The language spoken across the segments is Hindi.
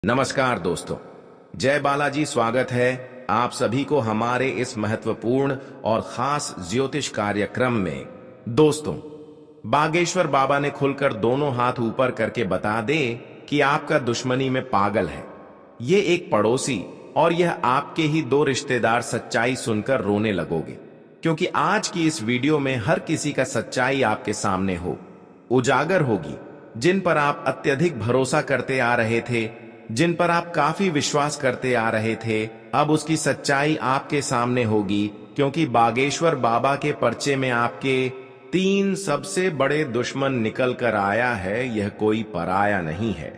नमस्कार दोस्तों, जय बालाजी। स्वागत है आप सभी को हमारे इस महत्वपूर्ण और खास ज्योतिष कार्यक्रम में। दोस्तों, बागेश्वर बाबा ने खुलकर दोनों हाथ ऊपर करके बता दे कि आपका दुश्मनी में पागल है। ये एक पड़ोसी और यह आपके ही दो रिश्तेदार सच्चाई सुनकर रोने लगोगे, क्योंकि आज की इस वीडियो में हर किसी का सच्चाई आपके सामने उजागर होगी। जिन पर आप अत्यधिक भरोसा करते आ रहे थे, जिन पर आप काफी विश्वास करते आ रहे थे, अब उसकी सच्चाई आपके सामने होगी, क्योंकि बागेश्वर बाबा के पर्चे में आपके 3 सबसे बड़े दुश्मन निकल कर आया है। यह कोई पराया नहीं है।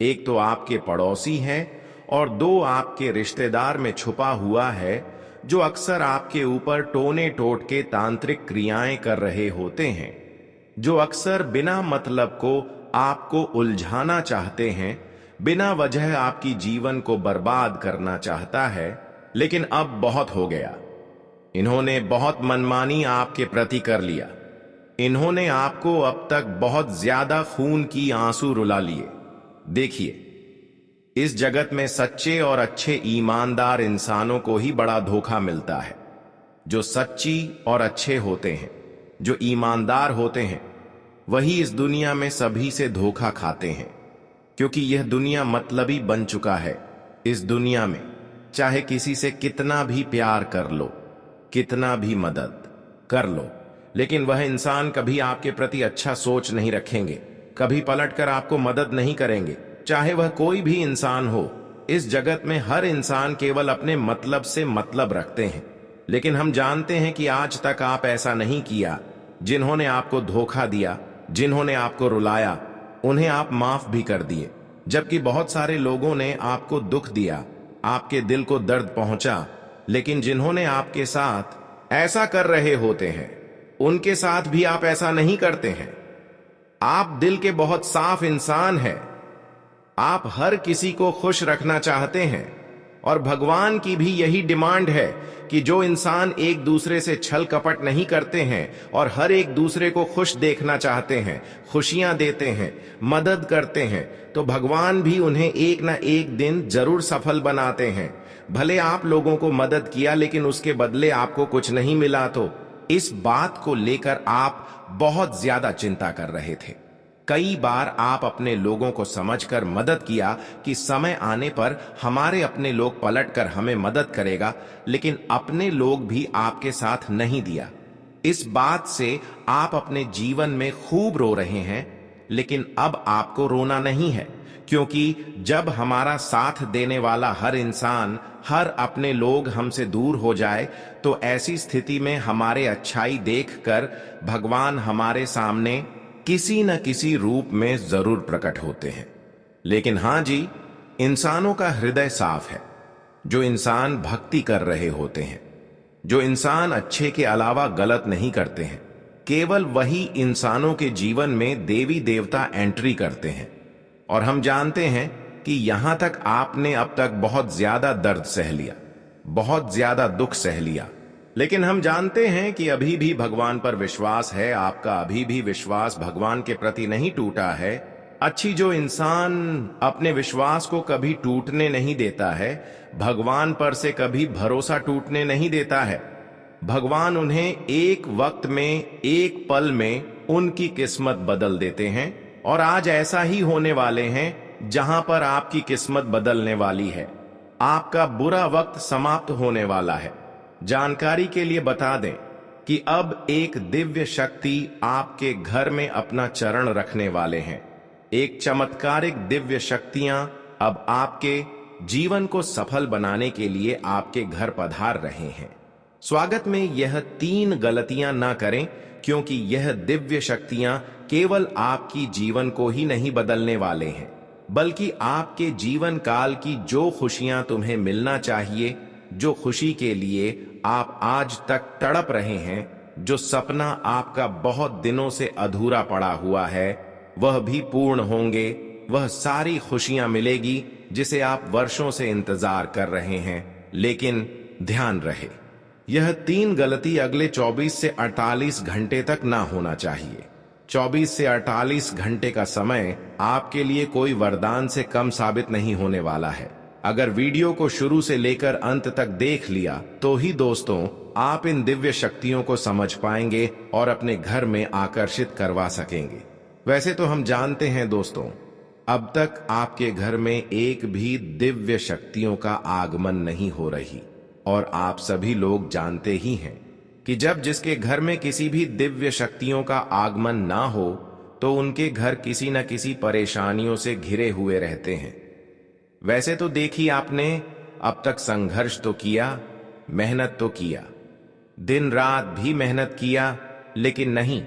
एक तो आपके पड़ोसी है और 2 आपके रिश्तेदार में छुपा हुआ है, जो अक्सर आपके ऊपर टोने टोट के तांत्रिक क्रियाएं कर रहे होते हैं, जो अक्सर बिना मतलब को आपको उलझाना चाहते हैं, बिना वजह आपकी जीवन को बर्बाद करना चाहता है। लेकिन अब बहुत हो गया। इन्होंने बहुत मनमानी आपके प्रति कर लिया। इन्होंने आपको अब तक बहुत ज्यादा खून की आंसू रुला लिए। देखिए, इस जगत में सच्चे और अच्छे ईमानदार इंसानों को ही बड़ा धोखा मिलता है। जो सच्ची और अच्छे होते हैं, जो ईमानदार होते हैं, वही इस दुनिया में सभी से धोखा खाते हैं, क्योंकि यह दुनिया मतलबी बन चुका है। इस दुनिया में चाहे किसी से कितना भी प्यार कर लो, कितना भी मदद कर लो, लेकिन वह इंसान कभी आपके प्रति अच्छा सोच नहीं रखेंगे, कभी पलटकर आपको मदद नहीं करेंगे, चाहे वह कोई भी इंसान हो। इस जगत में हर इंसान केवल अपने मतलब से मतलब रखते हैं। लेकिन हम जानते हैं कि आज तक आप ऐसा नहीं किया। जिन्होंने आपको धोखा दिया, जिन्होंने आपको रुलाया, उन्हें आप माफ भी कर दिए। जबकि बहुत सारे लोगों ने आपको दुख दिया, आपके दिल को दर्द पहुंचा, लेकिन जिन्होंने आपके साथ ऐसा कर रहे होते हैं, उनके साथ भी आप ऐसा नहीं करते हैं। आप दिल के बहुत साफ इंसान हैं। आप हर किसी को खुश रखना चाहते हैं, और भगवान की भी यही डिमांड है कि जो इंसान एक दूसरे से छल कपट नहीं करते हैं और हर एक दूसरे को खुश देखना चाहते हैं, खुशियां देते हैं, मदद करते हैं, तो भगवान भी उन्हें एक ना एक दिन जरूर सफल बनाते हैं। भले आप लोगों को मदद किया, लेकिन उसके बदले आपको कुछ नहीं मिला, तो इस बात को लेकर आप बहुत ज्यादा चिंता कर रहे थे। कई बार आप अपने लोगों को समझकर मदद किया कि समय आने पर हमारे अपने लोग पलटकर हमें मदद करेगा, लेकिन अपने लोग भी आपके साथ नहीं दिया। इस बात से आप अपने जीवन में खूब रो रहे हैं, लेकिन अब आपको रोना नहीं है, क्योंकि जब हमारा साथ देने वाला हर इंसान, हर अपने लोग हमसे दूर हो जाए, तो ऐसी स्थिति में हमारे अच्छाई देखकर भगवान हमारे सामने किसी न किसी रूप में जरूर प्रकट होते हैं। लेकिन हां जी, इंसानों का हृदय साफ है। जो इंसान भक्ति कर रहे होते हैं, जो इंसान अच्छे के अलावा गलत नहीं करते हैं, केवल वही इंसानों के जीवन में देवी देवता एंट्री करते हैं। और हम जानते हैं कि यहां तक आपने अब तक बहुत ज्यादा दर्द सह लिया, बहुत ज्यादा दुख सह लिया, लेकिन हम जानते हैं कि अभी भी भगवान पर विश्वास है। आपका अभी भी विश्वास भगवान के प्रति नहीं टूटा है। अच्छी जो इंसान अपने विश्वास को कभी टूटने नहीं देता है, भगवान पर से कभी भरोसा टूटने नहीं देता है। भगवान उन्हें एक वक्त में, एक पल में उनकी किस्मत बदल देते हैं, और आज ऐसा ही होने वाले हैं। जहां पर आपकी किस्मत बदलने वाली है, आपका बुरा वक्त समाप्त होने वाला है। जानकारी के लिए बता दें कि अब एक दिव्य शक्ति आपके घर में अपना चरण रखने वाले हैं। एक चमत्कारिक दिव्य शक्तियां अब आपके जीवन को सफल बनाने के लिए आपके घर पधार रहे हैं। स्वागत में यह 3 गलतियां ना करें, क्योंकि यह दिव्य शक्तियां केवल आपकी जीवन को ही नहीं बदलने वाले हैं, बल्कि आपके जीवन काल की जो खुशियां तुम्हें मिलना चाहिए, जो खुशी के लिए आप आज तक तड़प रहे हैं, जो सपना आपका बहुत दिनों से अधूरा पड़ा हुआ है, वह भी पूर्ण होंगे। वह सारी खुशियां मिलेगी जिसे आप वर्षों से इंतजार कर रहे हैं। लेकिन ध्यान रहे, यह 3 गलती अगले 24 से 48 घंटे तक ना होना चाहिए। 24 से 48 घंटे का समय आपके लिए कोई वरदान से कम साबित नहीं होने वाला है। अगर वीडियो को शुरू से लेकर अंत तक देख लिया तो ही दोस्तों आप इन दिव्य शक्तियों को समझ पाएंगे और अपने घर में आकर्षित करवा सकेंगे। वैसे तो हम जानते हैं दोस्तों, अब तक आपके घर में एक भी दिव्य शक्तियों का आगमन नहीं हो रही, और आप सभी लोग जानते ही हैं कि जब जिसके घर में किसी भी दिव्य शक्तियों का आगमन ना हो तो उनके घर किसी न किसी परेशानियों से घिरे हुए रहते हैं। वैसे तो देखी आपने, अब तक संघर्ष तो किया, मेहनत तो किया, दिन रात भी मेहनत किया, लेकिन नहीं,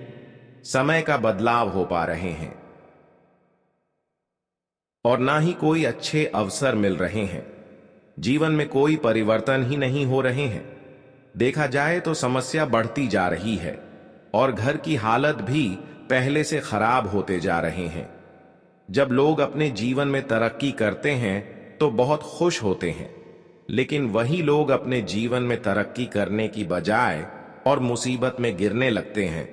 समय का बदलाव हो पा रहे हैं और ना ही कोई अच्छे अवसर मिल रहे हैं। जीवन में कोई परिवर्तन ही नहीं हो रहे हैं। देखा जाए तो समस्या बढ़ती जा रही है और घर की हालत भी पहले से खराब होते जा रहे हैं। जब लोग अपने जीवन में तरक्की करते हैं तो बहुत खुश होते हैं, लेकिन वही लोग अपने जीवन में तरक्की करने की बजाय और मुसीबत में गिरने लगते हैं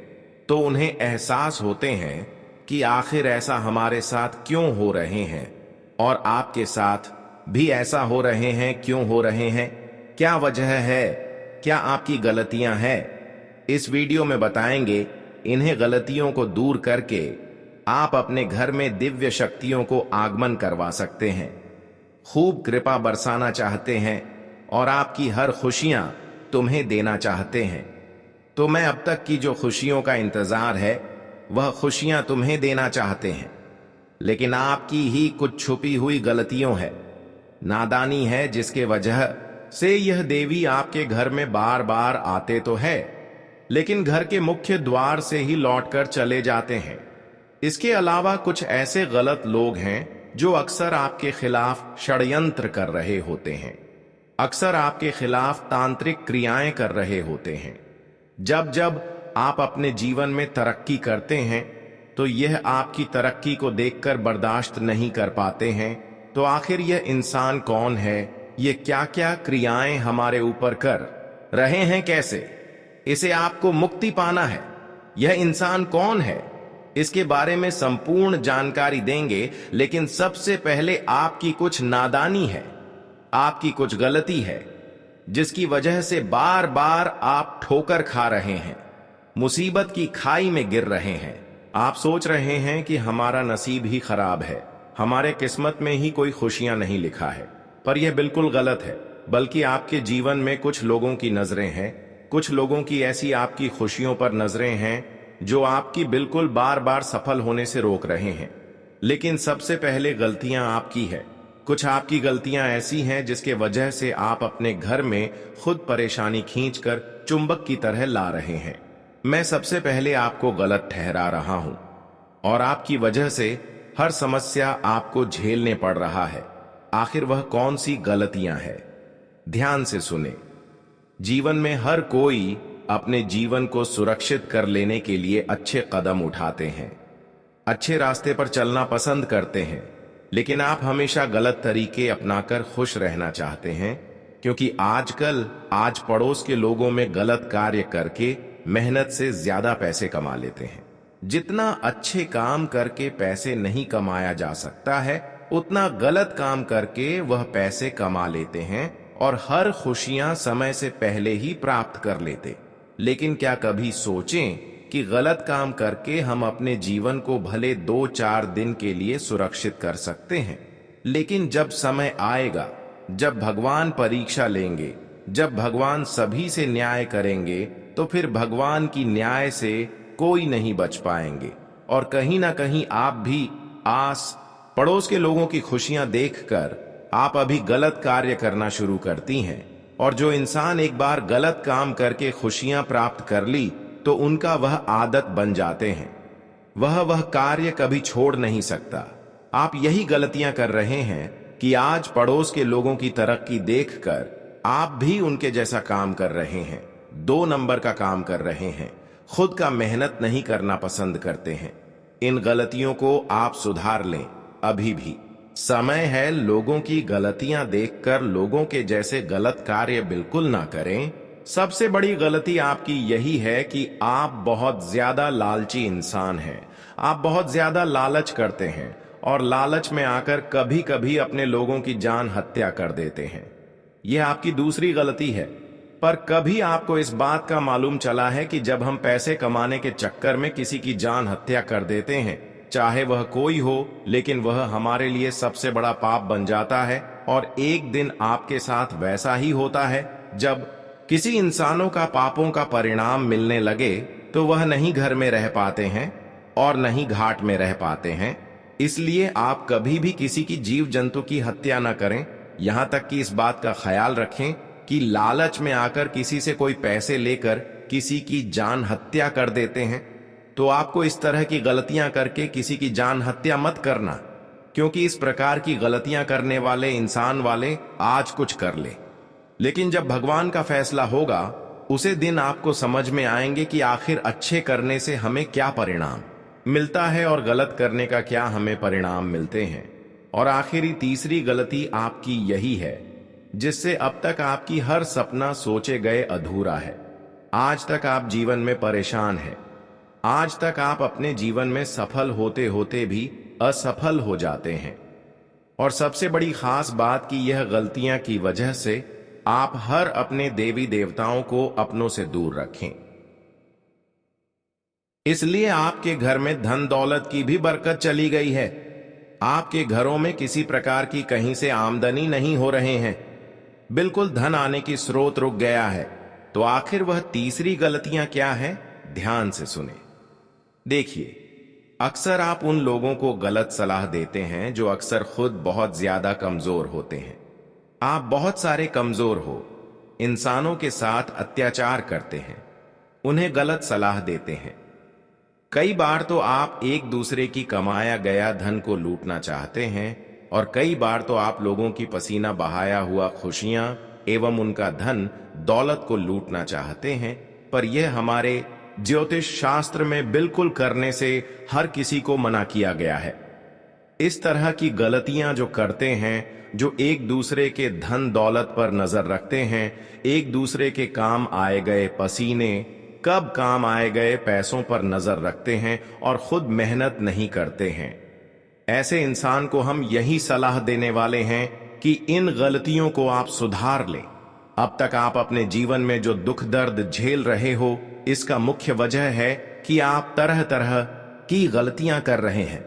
तो उन्हें एहसास होते हैं कि आखिर ऐसा हमारे साथ क्यों हो रहे हैं, और आपके साथ भी ऐसा हो रहे हैं। क्यों हो रहे हैं, क्या वजह है, क्या आपकी गलतियां हैं? इस वीडियो में बताएंगे। इन्हें गलतियों को दूर करके आप अपने घर में दिव्य शक्तियों को आगमन करवा सकते हैं। खूब कृपा बरसाना चाहते हैं और आपकी हर खुशियां तुम्हें देना चाहते हैं। तो मैं अब तक की जो खुशियों का इंतजार है वह खुशियां तुम्हें देना चाहते हैं, लेकिन आपकी ही कुछ छुपी हुई गलतियों है, नादानी है, जिसके वजह से यह देवी आपके घर में बार बार आते तो है, लेकिन घर के मुख्य द्वार से ही लौटकर चले जाते हैं। इसके अलावा कुछ ऐसे गलत लोग हैं जो अक्सर आपके खिलाफ षड्यंत्र कर रहे होते हैं, अक्सर आपके खिलाफ तांत्रिक क्रियाएं कर रहे होते हैं। जब जब आप अपने जीवन में तरक्की करते हैं तो यह आपकी तरक्की को देखकर बर्दाश्त नहीं कर पाते हैं। तो आखिर यह इंसान कौन है, ये क्या क्या क्रियाएं हमारे ऊपर कर रहे हैं, कैसे इसे आपको मुक्ति पाना है, यह इंसान कौन है, इसके बारे में संपूर्ण जानकारी देंगे। लेकिन सबसे पहले आपकी कुछ नादानी है, आपकी कुछ गलती है, जिसकी वजह से बार बार आप ठोकर खा रहे हैं, मुसीबत की खाई में गिर रहे हैं। आप सोच रहे हैं कि हमारा नसीब ही खराब है, हमारे किस्मत में ही कोई खुशियां नहीं लिखा है, पर यह बिल्कुल गलत है। बल्कि आपके जीवन में कुछ लोगों की नजरें हैं, कुछ लोगों की ऐसी आपकी खुशियों पर नजरें हैं जो आपकी बिल्कुल बार बार सफल होने से रोक रहे हैं। लेकिन सबसे पहले गलतियां आपकी है। कुछ आपकी गलतियां ऐसी हैं जिसके वजह से आप अपने घर में खुद परेशानी खींचकर चुंबक की तरह ला रहे हैं। मैं सबसे पहले आपको गलत ठहरा रहा हूं और आपकी वजह से हर समस्या आपको झेलने पड़ रहा है। आखिर वह कौन सी गलतियां हैं? ध्यान से सुने। जीवन में हर कोई अपने जीवन को सुरक्षित कर लेने के लिए अच्छे कदम उठाते हैं, अच्छे रास्ते पर चलना पसंद करते हैं, लेकिन आप हमेशा गलत तरीके अपनाकर खुश रहना चाहते हैं, क्योंकि आजकल आज पड़ोस के लोगों में गलत कार्य करके मेहनत से ज्यादा पैसे कमा लेते हैं। जितना अच्छे काम करके पैसे नहीं कमाया जा सकता है, उतना गलत काम करके वह पैसे कमा लेते हैं और हर खुशियां समय से पहले ही प्राप्त कर लेते। लेकिन क्या कभी सोचें कि गलत काम करके हम अपने जीवन को भले 2-4 दिन के लिए सुरक्षित कर सकते हैं, लेकिन जब समय आएगा, जब भगवान परीक्षा लेंगे, जब भगवान सभी से न्याय करेंगे, तो फिर भगवान की न्याय से कोई नहीं बच पाएंगे। और कहीं ना कहीं आप भी आस पड़ोस के लोगों की खुशियां देखकर आप अभी गलत कार्य करना शुरू करती हैं। और जो इंसान एक बार गलत काम करके खुशियां प्राप्त कर ली तो उनका वह आदत बन जाते हैं, वह कार्य कभी छोड़ नहीं सकता। आप यही गलतियां कर रहे हैं कि आज पड़ोस के लोगों की तरक्की देखकर आप भी उनके जैसा काम कर रहे हैं, 2 नंबर का काम कर रहे हैं, खुद का मेहनत नहीं करना पसंद करते हैं। इन गलतियों को आप सुधार लें, अभी भी समय है। लोगों की गलतियां देखकर लोगों के जैसे गलत कार्य बिल्कुल ना करें। सबसे बड़ी गलती आपकी यही है कि आप बहुत ज्यादा लालची इंसान हैं। आप बहुत ज्यादा लालच करते हैं और लालच में आकर कभी कभी अपने लोगों की जान हत्या कर देते हैं। यह आपकी दूसरी गलती है। पर कभी आपको इस बात का मालूम चला है कि जब हम पैसे कमाने के चक्कर में किसी की जान हत्या कर देते हैं, चाहे वह कोई हो, लेकिन वह हमारे लिए सबसे बड़ा पाप बन जाता है। और एक दिन आपके साथ वैसा ही होता है, जब किसी इंसानों का पापों का परिणाम मिलने लगे तो वह नहीं घर में रह पाते हैं और नहीं घाट में रह पाते हैं। इसलिए आप कभी भी किसी की जीव जंतु की हत्या न करें। यहां तक कि इस बात का ख्याल रखें कि लालच में आकर किसी से कोई पैसे लेकर किसी की जान हत्या कर देते हैं, तो आपको इस तरह की गलतियां करके किसी की जान हत्या मत करना, क्योंकि इस प्रकार की गलतियां करने वाले इंसान वाले आज कुछ कर ले, लेकिन जब भगवान का फैसला होगा उसे दिन आपको समझ में आएंगे कि आखिर अच्छे करने से हमें क्या परिणाम मिलता है और गलत करने का क्या हमें परिणाम मिलते हैं। और आखिरी तीसरी गलती आपकी यही है, जिससे अब तक आपकी हर सपना सोचे गए अधूरा है। आज तक आप जीवन में परेशान हैं। आज तक आप अपने जीवन में सफल होते होते भी असफल हो जाते हैं। और सबसे बड़ी खास बात कि यह गलतियां की वजह से आप हर अपने देवी देवताओं को अपनों से दूर रखें। इसलिए आपके घर में धन दौलत की भी बरकत चली गई है। आपके घरों में किसी प्रकार की कहीं से आमदनी नहीं हो रहे हैं, बिल्कुल धन आने की स्रोत रुक गया है। तो आखिर वह तीसरी गलतियां क्या है, ध्यान से सुने। देखिए, अक्सर आप उन लोगों को गलत सलाह देते हैं जो अक्सर खुद बहुत ज्यादा कमजोर होते हैं। आप बहुत सारे कमजोर हो इंसानों के साथ अत्याचार करते हैं, उन्हें गलत सलाह देते हैं। कई बार तो आप एक दूसरे की कमाया गया धन को लूटना चाहते हैं और कई बार तो आप लोगों की पसीना बहाया हुआ खुशियां एवं उनका धन दौलत को लूटना चाहते हैं। पर यह हमारे ज्योतिष शास्त्र में बिल्कुल करने से हर किसी को मना किया गया है। इस तरह की गलतियां जो करते हैं, जो एक दूसरे के धन दौलत पर नजर रखते हैं, एक दूसरे के काम आए गए पसीने, कब काम आए गए पैसों पर नजर रखते हैं और खुद मेहनत नहीं करते हैं, ऐसे इंसान को हम यही सलाह देने वाले हैं कि इन गलतियों को आप सुधार लें। अब तक आप अपने जीवन में जो दुख दर्द झेल रहे हो, इसका मुख्य वजह है कि आप तरह तरह की गलतियां कर रहे हैं।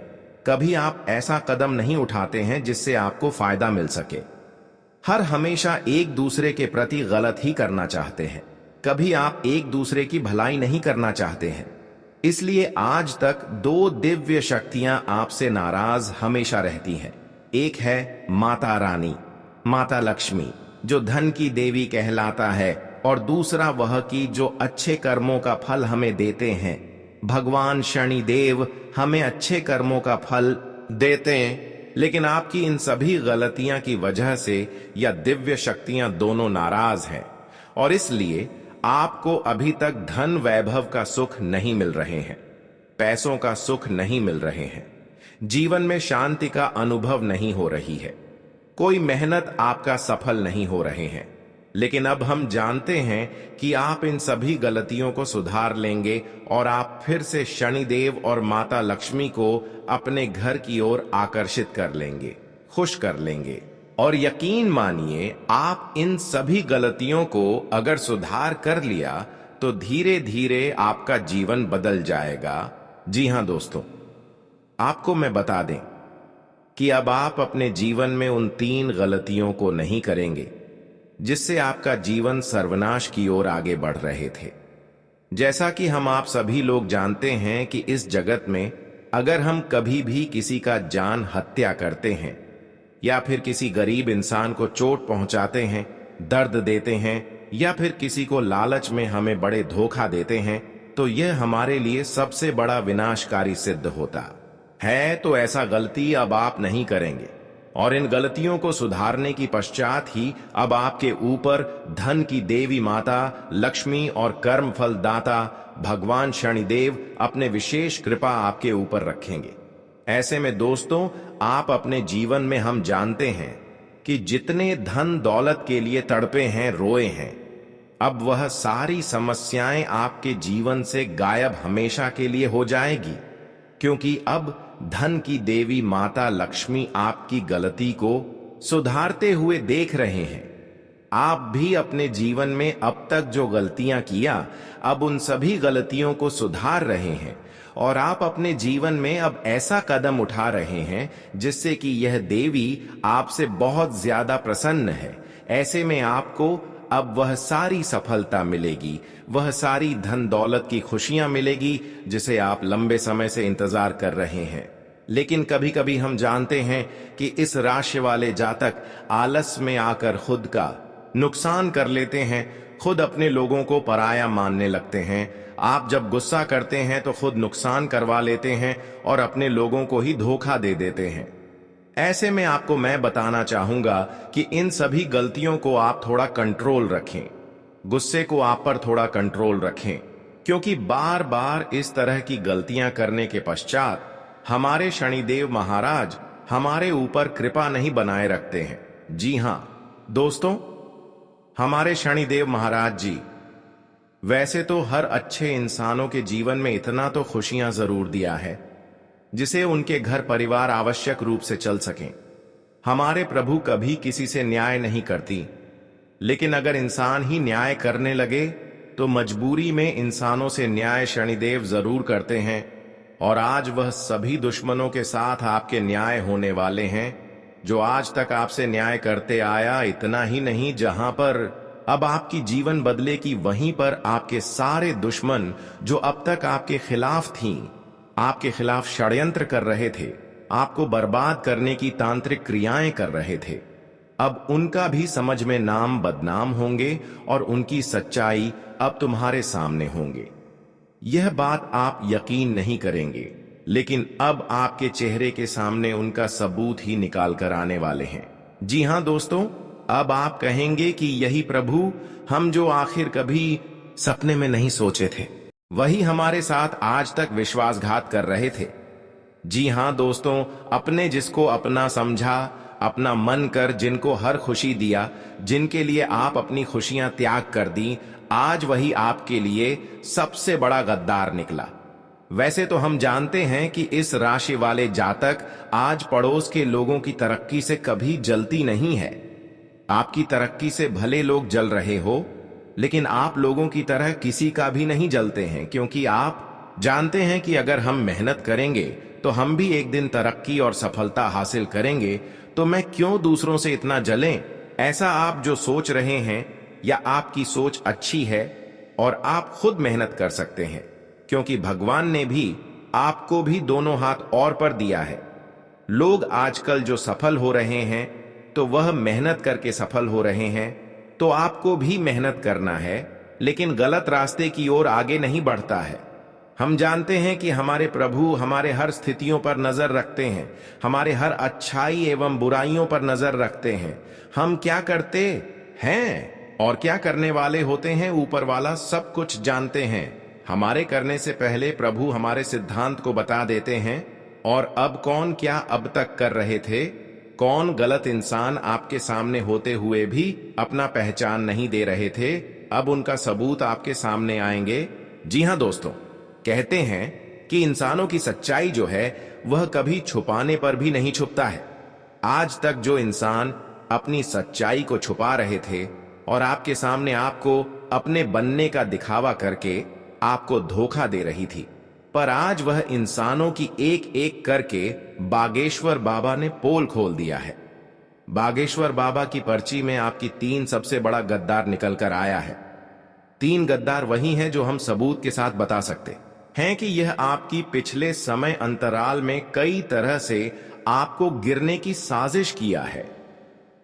कभी आप ऐसा कदम नहीं उठाते हैं जिससे आपको फायदा मिल सके। हर हमेशा एक दूसरे के प्रति गलत ही करना चाहते हैं। कभी आप एक दूसरे की भलाई नहीं करना चाहते हैं। इसलिए आज तक दो दिव्य शक्तियां आपसे नाराज हमेशा रहती हैं। एक है माता रानी, माता लक्ष्मी, जो धन की देवी कहलाता है, और दूसरा वह की जो अच्छे कर्मों का फल हमें देते हैं। भगवान शनिदेव हमें अच्छे कर्मों का फल देते हैं, लेकिन आपकी इन सभी गलतियां की वजह से यह दिव्य शक्तियां दोनों नाराज हैं और इसलिए आपको अभी तक धन वैभव का सुख नहीं मिल रहे हैं, पैसों का सुख नहीं मिल रहे हैं, जीवन में शांति का अनुभव नहीं हो रही है, कोई मेहनत आपका सफल नहीं हो रहे हैं। लेकिन अब हम जानते हैं कि आप इन सभी गलतियों को सुधार लेंगे और आप फिर से शनिदेव और माता लक्ष्मी को अपने घर की ओर आकर्षित कर लेंगे, खुश कर लेंगे। और यकीन मानिए, आप इन सभी गलतियों को अगर सुधार कर लिया तो धीरे धीरे आपका जीवन बदल जाएगा। जी हां दोस्तों, आपको मैं बता दें कि अब आप अपने जीवन में उन 3 गलतियों को नहीं करेंगे जिससे आपका जीवन सर्वनाश की ओर आगे बढ़ रहे थे। जैसा कि हम आप सभी लोग जानते हैं कि इस जगत में अगर हम कभी भी किसी का जान हत्या करते हैं या फिर किसी गरीब इंसान को चोट पहुंचाते हैं, दर्द देते हैं, या फिर किसी को लालच में हमें बड़े धोखा देते हैं, तो यह हमारे लिए सबसे बड़ा विनाशकारी सिद्ध होता है। तो ऐसा गलती अब आप नहीं करेंगे और इन गलतियों को सुधारने की पश्चात ही अब आपके ऊपर धन की देवी माता लक्ष्मी और कर्म फल दाता भगवान शनिदेव अपने विशेष कृपा आपके ऊपर रखेंगे। ऐसे में दोस्तों, आप अपने जीवन में हम जानते हैं कि जितने धन दौलत के लिए तड़पे हैं, रोए हैं, अब वह सारी समस्याएं आपके जीवन से गायब हमेशा के लिए हो जाएगी, क्योंकि अब धन की देवी माता लक्ष्मी आपकी गलती को सुधारते हुए देख रहे हैं। आप भी अपने जीवन में अब तक जो गलतियां किया, अब उन सभी गलतियों को सुधार रहे हैं और आप अपने जीवन में अब ऐसा कदम उठा रहे हैं जिससे कि यह देवी आपसे बहुत ज्यादा प्रसन्न है। ऐसे में आपको अब वह सारी सफलता मिलेगी, वह सारी धन दौलत की खुशियां मिलेगी जिसे आप लंबे समय से इंतजार कर रहे हैं। लेकिन कभी कभी हम जानते हैं कि इस राशि वाले जातक आलस में आकर खुद का नुकसान कर लेते हैं, खुद अपने लोगों को पराया मानने लगते हैं। आप जब गुस्सा करते हैं तो खुद नुकसान करवा लेते हैं और अपने लोगों को ही धोखा दे देते हैं। ऐसे में आपको मैं बताना चाहूंगा कि इन सभी गलतियों को आप थोड़ा कंट्रोल रखें, गुस्से को आप पर थोड़ा कंट्रोल रखें, क्योंकि बार बार इस तरह की गलतियां करने के पश्चात हमारे शनिदेव महाराज हमारे ऊपर कृपा नहीं बनाए रखते हैं। जी हां दोस्तों, हमारे शनिदेव महाराज जी वैसे तो हर अच्छे इंसानों के जीवन में इतना तो खुशियां जरूर दिया है जिसे उनके घर परिवार आवश्यक रूप से चल सकें। हमारे प्रभु कभी किसी से न्याय नहीं करती, लेकिन अगर इंसान ही न्याय करने लगे तो मजबूरी में इंसानों से न्याय शनिदेव जरूर करते हैं। और आज वह सभी दुश्मनों के साथ आपके न्याय होने वाले हैं जो आज तक आपसे न्याय करते आया। इतना ही नहीं, जहां पर अब आपकी जीवन बदलेगी वहीं पर आपके सारे दुश्मन जो अब तक आपके खिलाफ थीं, आपके खिलाफ षड्यंत्र कर रहे थे, आपको बर्बाद करने की तांत्रिक क्रियाएं कर रहे थे, अब उनका भी समझ में नाम बदनाम होंगे और उनकी सच्चाई अब तुम्हारे सामने होंगे। यह बात आप यकीन नहीं करेंगे, लेकिन अब आपके चेहरे के सामने उनका सबूत ही निकाल कर आने वाले हैं। जी हां दोस्तों, अब आप कहेंगे कि यही प्रभु, हम जो आखिर कभी सपने में नहीं सोचे थे, वही हमारे साथ आज तक विश्वासघात कर रहे थे। जी हां दोस्तों, अपने जिसको अपना समझा, अपना मन कर जिनको हर खुशी दिया, जिनके लिए आप अपनी खुशियां त्याग कर दी, आज वही आपके लिए सबसे बड़ा गद्दार निकला। वैसे तो हम जानते हैं कि इस राशि वाले जातक आज पड़ोस के लोगों की तरक्की से कभी जलती नहीं है। आपकी तरक्की से भले लोग जल रहे हो, लेकिन आप लोगों की तरह किसी का भी नहीं जलते हैं, क्योंकि आप जानते हैं कि अगर हम मेहनत करेंगे तो हम भी एक दिन तरक्की और सफलता हासिल करेंगे। तो मैं क्यों दूसरों से इतना जलें? ऐसा आप जो सोच रहे हैं या आपकी सोच अच्छी है और आप खुद मेहनत कर सकते हैं, क्योंकि भगवान ने भी आपको भी दोनों हाथ और पर दिया है। लोग आजकल जो सफल हो रहे हैं तो वह मेहनत करके सफल हो रहे हैं, तो आपको भी मेहनत करना है, लेकिन गलत रास्ते की ओर आगे नहीं बढ़ता है। हम जानते हैं कि हमारे प्रभु हमारे हर स्थितियों पर नजर रखते हैं, हमारे हर अच्छाई एवं बुराइयों पर नजर रखते हैं। हम क्या करते हैं और क्या करने वाले होते हैं, ऊपर वाला सब कुछ जानते हैं। हमारे करने से पहले प्रभु हमारे सिद्धांत को बता देते हैं, और अब कौन क्या अब तक कर रहे थे, कौन गलत इंसान आपके सामने होते हुए भी अपना पहचान नहीं दे रहे थे, अब उनका सबूत आपके सामने आएंगे। जी हां दोस्तों, कहते हैं कि इंसानों की सच्चाई जो है वह कभी छुपाने पर भी नहीं छुपता है। आज तक जो इंसान अपनी सच्चाई को छुपा रहे थे और आपके सामने आपको अपने बनने का दिखावा करके आपको धोखा दे रही थी, पर आज वह इंसानों की एक एक करके बागेश्वर बाबा ने पोल खोल दिया है। बागेश्वर बाबा की पर्ची में आपकी 3 सबसे बड़ा गद्दार निकल कर आया है। 3 गद्दार वही हैं जो हम सबूत के साथ बता सकते हैं कि यह आपकी पिछले समय अंतराल में कई तरह से आपको गिरने की साजिश किया है,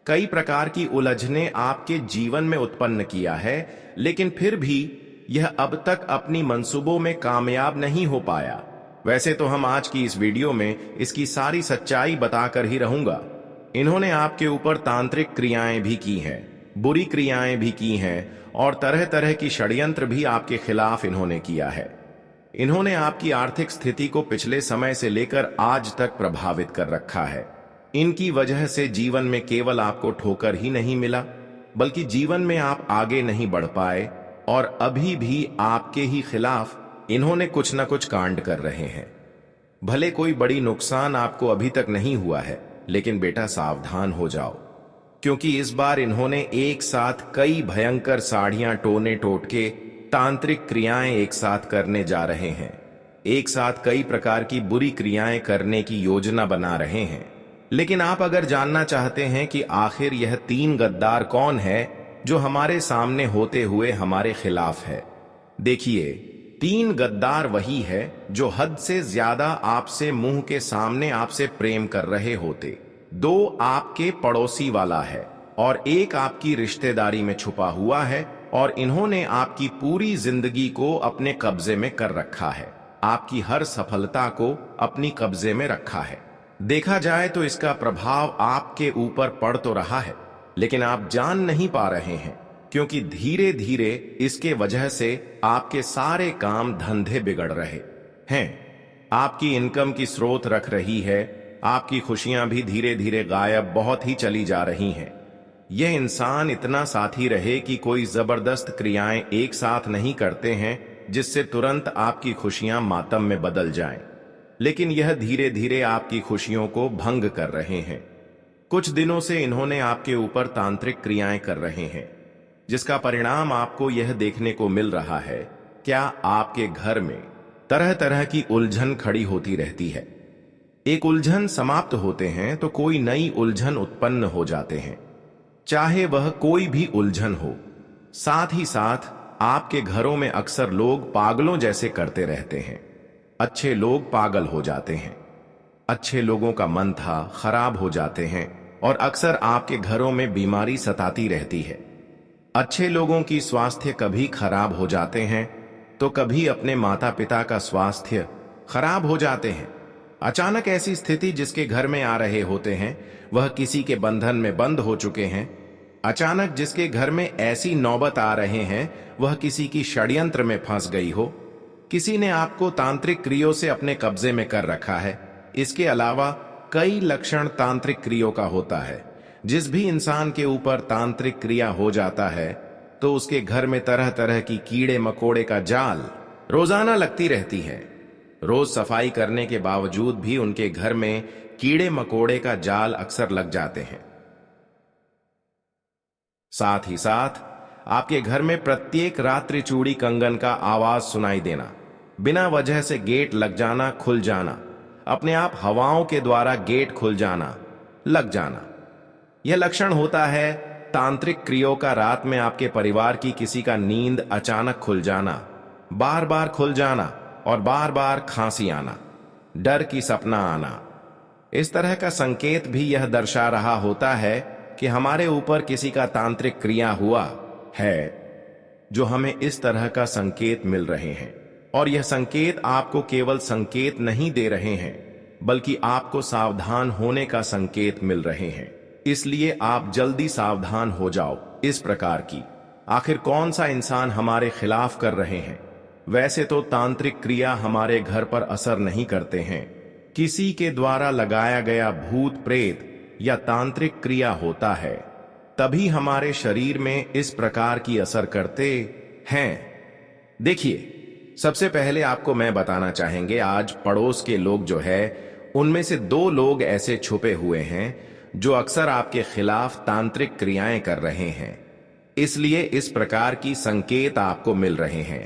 कई प्रकार की उलझने आपके जीवन में उत्पन्न किया है, लेकिन फिर भी यह अब तक अपनी मंसूबों में कामयाब नहीं हो पाया। वैसे तो हम आज की इस वीडियो में इसकी सारी सच्चाई बताकर ही रहूंगा। इन्होंने आपके ऊपर तांत्रिक क्रियाएं भी की हैं, बुरी क्रियाएं भी की हैं, और तरह तरह की षड्यंत्र भी आपके खिलाफ इन्होंने किया है। इन्होंने आपकी आर्थिक स्थिति को पिछले समय से लेकर आज तक प्रभावित कर रखा है। इनकी वजह से जीवन में केवल आपको ठोकर ही नहीं मिला, बल्कि जीवन में आप आगे नहीं बढ़ पाए और अभी भी आपके ही खिलाफ इन्होंने कुछ न कुछ कांड कर रहे हैं। भले कोई बड़ी नुकसान आपको अभी तक नहीं हुआ है, लेकिन बेटा सावधान हो जाओ, क्योंकि इस बार इन्होंने एक साथ कई भयंकर साड़ियां टोने टोटके तांत्रिक क्रियाएं एक साथ करने जा रहे हैं। एक साथ कई प्रकार की बुरी क्रियाएं करने की योजना बना रहे हैं। लेकिन आप अगर जानना चाहते हैं कि आखिर यह 3 गद्दार कौन है जो हमारे सामने होते हुए हमारे खिलाफ है, देखिए 3 गद्दार वही है जो हद से ज्यादा आपसे मुंह के सामने आपसे प्रेम कर रहे होते। 2 आपके पड़ोसी वाला है और 1 आपकी रिश्तेदारी में छुपा हुआ है, और इन्होंने आपकी पूरी जिंदगी को अपने कब्जे में कर रखा है, आपकी हर सफलता को अपनी कब्जे में रखा है। देखा जाए तो इसका प्रभाव आपके ऊपर पड़ तो रहा है, लेकिन आप जान नहीं पा रहे हैं, क्योंकि धीरे धीरे इसके वजह से आपके सारे काम धंधे बिगड़ रहे हैं। आपकी इनकम की स्रोत रख रही है, आपकी खुशियां भी धीरे धीरे गायब बहुत ही चली जा रही हैं। यह इंसान इतना साथी रहे कि कोई जबरदस्त क्रियाएं एक साथ नहीं करते हैं जिससे तुरंत आपकी खुशियां मातम में बदल जाएं, लेकिन यह धीरे धीरे आपकी खुशियों को भंग कर रहे हैं। कुछ दिनों से इन्होंने आपके ऊपर तांत्रिक क्रियाएं कर रहे हैं, जिसका परिणाम आपको यह देखने को मिल रहा है, क्या आपके घर में तरह तरह की उलझन खड़ी होती रहती है। एक उलझन समाप्त होते हैं तो कोई नई उलझन उत्पन्न हो जाते हैं, चाहे वह कोई भी उलझन हो। साथ ही साथ आपके घरों में अक्सर लोग पागलों जैसे करते रहते हैं। अच्छे लोग पागल हो जाते हैं, अच्छे लोगों का मन था खराब हो जाते हैं, और अक्सर आपके घरों में बीमारी सताती रहती है। अच्छे लोगों की स्वास्थ्य कभी खराब हो जाते हैं तो कभी अपने माता पिता का स्वास्थ्य खराब हो जाते हैं। अचानक ऐसी स्थिति जिसके घर में आ रहे होते हैं वह किसी के बंधन में बंद हो चुके हैं। अचानक जिसके घर में ऐसी नौबत आ रहे हैं वह किसी की षड्यंत्र में फंस गई हो, किसी ने आपको तांत्रिक क्रियों से अपने कब्जे में कर रखा है। इसके अलावा कई लक्षण तांत्रिक क्रियों का होता है। जिस भी इंसान के ऊपर तांत्रिक क्रिया हो जाता है तो उसके घर में तरह तरह की कीड़े मकोड़े का जाल रोजाना लगती रहती है। रोज सफाई करने के बावजूद भी उनके घर में कीड़े मकोड़े का जाल अक्सर लग जाते हैं। साथ ही साथ आपके घर में प्रत्येक रात्रि चूड़ी कंगन का आवाज सुनाई देना, बिना वजह से गेट लग जाना खुल जाना, अपने आप हवाओं के द्वारा गेट खुल जाना लग जाना, यह लक्षण होता है तांत्रिक क्रियों का। रात में आपके परिवार की किसी का नींद अचानक खुल जाना, बार बार खुल जाना और बार बार खांसी आना, डर की सपना आना। इस तरह का संकेत भी यह दर्शा रहा होता है कि हमारे ऊपर किसी का तांत्रिक क्रिया हुआ है, जो हमें इस तरह का संकेत मिल रहे हैं। और यह संकेत आपको केवल संकेत नहीं दे रहे हैं, बल्कि आपको सावधान होने का संकेत मिल रहे हैं। इसलिए आप जल्दी सावधान हो जाओ इस प्रकार की। आखिर कौन सा इंसान हमारे खिलाफ कर रहे हैं? वैसे तो तांत्रिक क्रिया हमारे घर पर असर नहीं करते हैं, किसी के द्वारा लगाया गया भूत प्रेत या तांत्रिक क्रिया होता है, तभी हमारे शरीर में इस प्रकार की असर करते हैं। देखिए, सबसे पहले आपको मैं बताना चाहेंगे, आज पड़ोस के लोग जो है उनमें से 2 लोग ऐसे छुपे हुए हैं जो अक्सर आपके खिलाफ तांत्रिक क्रियाएं कर रहे हैं। इसलिए इस प्रकार की संकेत आपको मिल रहे हैं।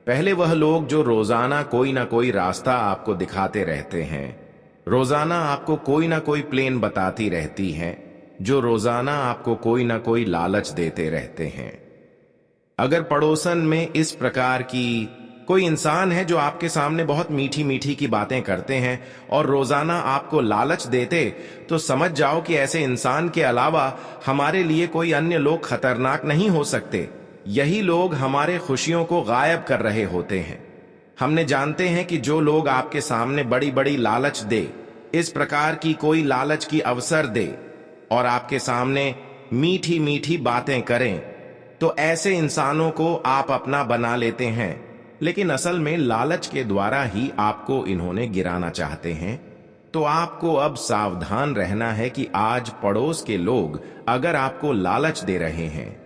पहले वह लोग जो रोजाना कोई ना कोई रास्ता आपको दिखाते रहते हैं, रोजाना आपको कोई ना कोई प्लेन बताती रहती हैं, जो रोजाना आपको कोई ना कोई लालच देते रहते हैं। अगर पड़ोसन में इस प्रकार की कोई इंसान है जो आपके सामने बहुत मीठी मीठी की बातें करते हैं और रोजाना आपको लालच देते, तो समझ जाओ कि ऐसे इंसान के अलावा हमारे लिए कोई अन्य लोग खतरनाक नहीं हो सकते। यही लोग हमारे खुशियों को गायब कर रहे होते हैं। हमने जानते हैं कि जो लोग आपके सामने बड़ी बड़ी लालच दे, इस प्रकार की कोई लालच की अवसर दे और आपके सामने मीठी मीठी बातें करें, तो ऐसे इंसानों को आप अपना बना लेते हैं। लेकिन असल में लालच के द्वारा ही आपको इन्होंने गिराना चाहते हैं। तो आपको अब सावधान रहना है कि आज पड़ोस के लोग अगर आपको लालच दे रहे हैं,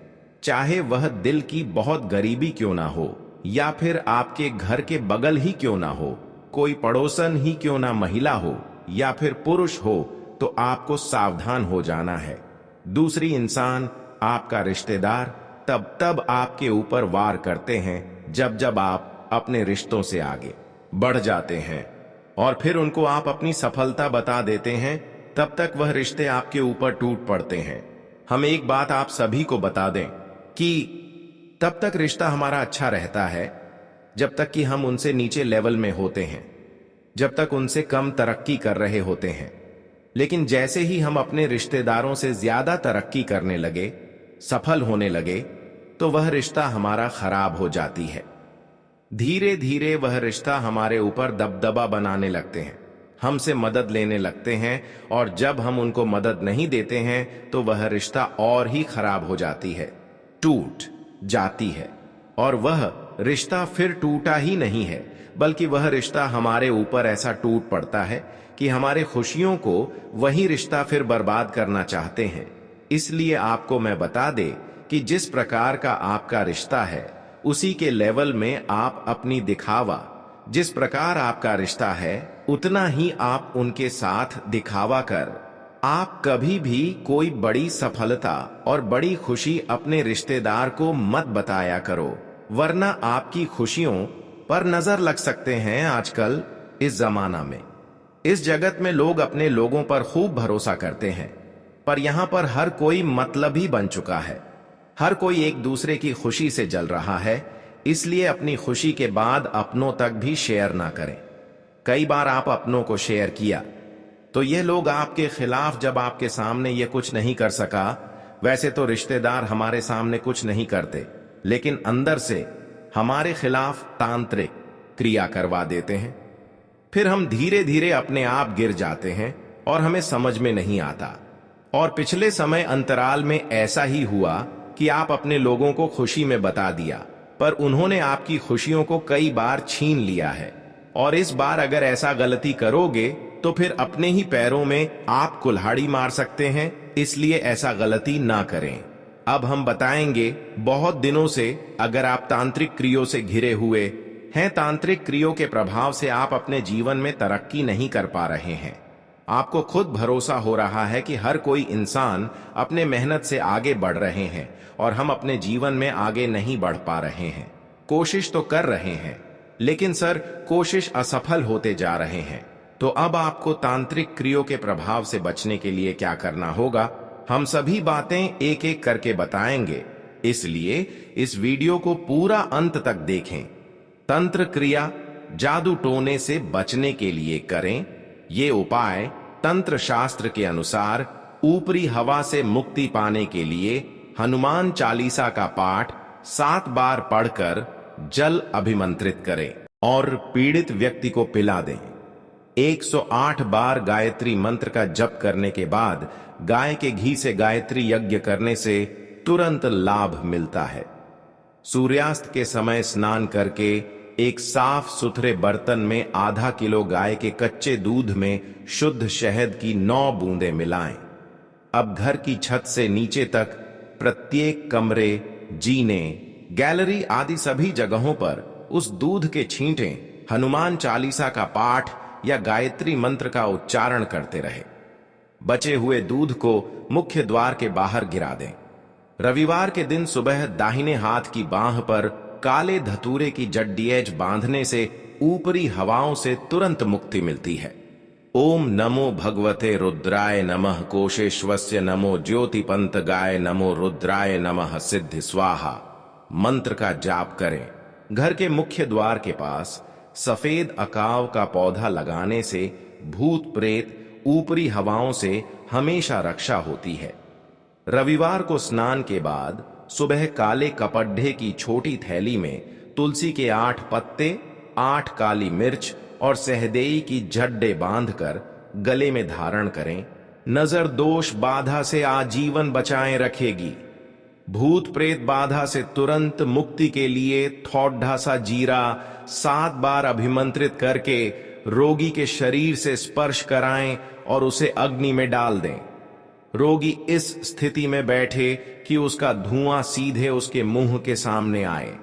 चाहे वह दिल की बहुत गरीबी क्यों ना हो या फिर आपके घर के बगल ही क्यों ना हो, कोई पड़ोसन ही क्यों ना महिला हो या फिर पुरुष हो, तो आपको सावधान हो जाना है। दूसरी इंसान, आपका रिश्तेदार तब आपके ऊपर वार करते हैं जब जब आप अपने रिश्तों से आगे बढ़ जाते हैं और फिर उनको आप अपनी सफलता बता देते हैं, तब तक वह रिश्ते आपके ऊपर टूट पड़ते हैं। हम एक बात आप सभी को बता दें कि तब तक रिश्ता हमारा अच्छा रहता है जब तक कि हम उनसे नीचे लेवल में होते हैं, जब तक उनसे कम तरक्की कर रहे होते हैं। लेकिन जैसे ही हम अपने रिश्तेदारों से ज्यादा तरक्की करने लगे, सफल होने लगे, तो वह रिश्ता हमारा खराब हो जाती है। धीरे धीरे वह रिश्ता हमारे ऊपर दबदबा बनाने लगते हैं, हमसे मदद लेने लगते हैं, और जब हम उनको मदद नहीं देते हैं तो वह रिश्ता और ही खराब हो जाती है, टूट जाती है। और वह रिश्ता फिर टूटा ही नहीं है, बल्कि वह रिश्ता हमारे ऊपर ऐसा टूट पड़ता है कि हमारे खुशियों को वही रिश्ता फिर बर्बाद करना चाहते हैं। इसलिए आपको मैं बता दे कि जिस प्रकार का आपका रिश्ता है उसी के लेवल में आप अपनी दिखावा, जिस प्रकार आपका रिश्ता है उतना ही आप उनके साथ दिखावा कर आप कभी भी कोई बड़ी सफलता और बड़ी खुशी अपने रिश्तेदार को मत बताया करो, वरना आपकी खुशियों पर नजर लग सकते हैं। आजकल इस जमाना में, इस जगत में लोग अपने लोगों पर खूब भरोसा करते हैं, पर यहां पर हर कोई मतलबी बन चुका है। हर कोई एक दूसरे की खुशी से जल रहा है, इसलिए अपनी खुशी के बाद अपनों तक भी शेयर ना करें। कई बार आप अपनों को शेयर किया तो ये लोग आपके खिलाफ, जब आपके सामने ये कुछ नहीं कर सका, वैसे तो रिश्तेदार हमारे सामने कुछ नहीं करते, लेकिन अंदर से हमारे खिलाफ तांत्रिक क्रिया करवा देते हैं। फिर हम धीरे धीरे अपने आप गिर जाते हैं और हमें समझ में नहीं आता। और पिछले समय अंतराल में ऐसा ही हुआ कि आप अपने लोगों को खुशी में बता दिया, पर उन्होंने आपकी खुशियों को कई बार छीन लिया है। और इस बार अगर ऐसा गलती करोगे तो फिर अपने ही पैरों में आप कुल्हाड़ी मार सकते हैं, इसलिए ऐसा गलती ना करें। अब हम बताएंगे, बहुत दिनों से अगर आप तांत्रिक क्रियों से घिरे हुए हैं, तांत्रिक क्रियों के प्रभाव से आप अपने जीवन में तरक्की नहीं कर पा रहे हैं, आपको खुद भरोसा हो रहा है कि हर कोई इंसान अपने मेहनत से आगे बढ़ रहे हैं और हम अपने जीवन में आगे नहीं बढ़ पा रहे हैं। कोशिश तो कर रहे हैं, लेकिन सर कोशिश असफल होते जा रहे हैं। तो अब आपको तांत्रिक क्रियों के प्रभाव से बचने के लिए क्या करना होगा, हम सभी बातें एक एक करके बताएंगे, इसलिए इस वीडियो को पूरा अंत तक देखें। तंत्र क्रिया जादू टोने से बचने के लिए करें ये उपाय तंत्र शास्त्र के अनुसार ऊपरी हवा से मुक्ति पाने के लिए हनुमान चालीसा का पाठ 7 बार पढ़कर जल अभिमंत्रित करें और पीड़ित व्यक्ति को पिला दें। 108 बार गायत्री मंत्र का जप करने के बाद गाय के घी से गायत्री यज्ञ करने से तुरंत लाभ मिलता है। सूर्यास्त के समय स्नान करके एक साफ सुथरे बर्तन में आधा किलो गाय के कच्चे दूध में शुद्ध शहद की 9 बूंदें मिलाएं। अब घर की छत से नीचे तक प्रत्येक कमरे, जीने, गैलरी आदि सभी जगहों पर उस दूध के छींटे हनुमान चालीसा का पाठ या गायत्री मंत्र का उच्चारण करते रहे। बचे हुए दूध को मुख्य द्वार के बाहर गिरा दें। रविवार के दिन सुबह दाहिने हाथ की बांह पर काले धतूरे की जड्डीएज बांधने से ऊपरी हवाओं से तुरंत मुक्ति मिलती है। ओम नमो भगवते रुद्राय नमः, कोशेश्वस्य नमो, ज्योतिपंत गाय नमो, रुद्राय नमः, सिद्धि स्वाहा मंत्र का जाप करें। घर के मुख्य द्वार के पास सफेद अकाव का पौधा लगाने से भूत प्रेत ऊपरी हवाओं से हमेशा रक्षा होती है। रविवार को स्नान के बाद सुबह काले कपड्ढे की छोटी थैली में तुलसी के 8 पत्ते, 8 काली मिर्च और सहदेई की जड्डे बांधकर गले में धारण करें। नजर दोष बाधा से आजीवन बचाए रखेगी। भूत प्रेत बाधा से तुरंत मुक्ति के लिए थोड़ा सा जीरा 7 बार अभिमंत्रित करके रोगी के शरीर से स्पर्श कराएं और उसे अग्नि में डाल दें। रोगी इस स्थिति में बैठे कि उसका धुआं सीधे उसके मुंह के सामने आए।